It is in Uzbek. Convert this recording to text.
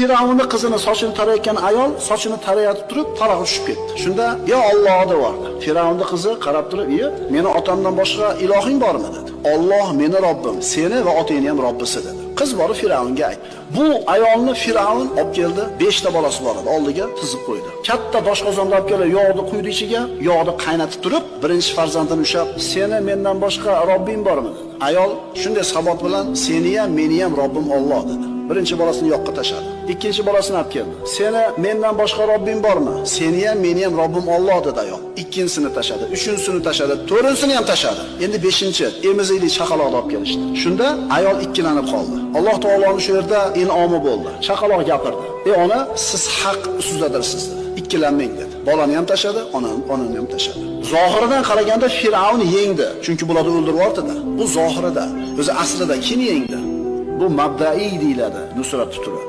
Firavunning qizini sochini tarayotgan ayol sochini tarayatib turib taloqqa tushib ketdi. Shunda "Ya Alloh" devordi. Firavunning qizi qarab turib, "Ye, meni otamdan boshqa ilohing bormi?" dedi. "Alloh meni Robbim, seni va otangni ham Robbisi" dedi. Qiz borib Firavunga aytdi. Bu ayolni Firavun olib keldi, 5 ta bolasi bor edi, oldiga tizib qo'ydi. Katta doshqozonda olib kelib, yog'ni quydi ichiga, yog'ni qaynatib turib, birinchi farzandini ushlab, "Seni mendan boshqa Robbing bormi?" dedi. Ayol shunday sabot bilan, "Seni ham, meni ham Robbim Alloh" dedi. Birinchi bolasini yoqqa tashladi. Ikkinchi bolasini olib keldi. "Seni mendan boshqa Robbing bormi?" "Seni ham, meni ham Robbim Alloh" dedi ayol. Ikkinchisini tashladi, uchinchisini tashladi, to'rtinchisini ham tashladi. Endi 5-chi emizikli chaqaloqni olib kelishdi. Shunda ayol ikkilanib qoldi. Alloh taoloning shu yerda in'omi bo'ldi. Chaqaloq gapirdi. "Ey ona, siz haq ustidadirsiz" dedi. "Ikkilanmang" dedi. Bolani ham tashladi, onani ham tashladi. Zohiridan qaraganda Firavun yengdi, chunki bularni o'ldirib yubordi-da. Bu zohirida, o'zi aslida kim yengdi? Bu mabda'iy deyiladi Nusrat Tuturi.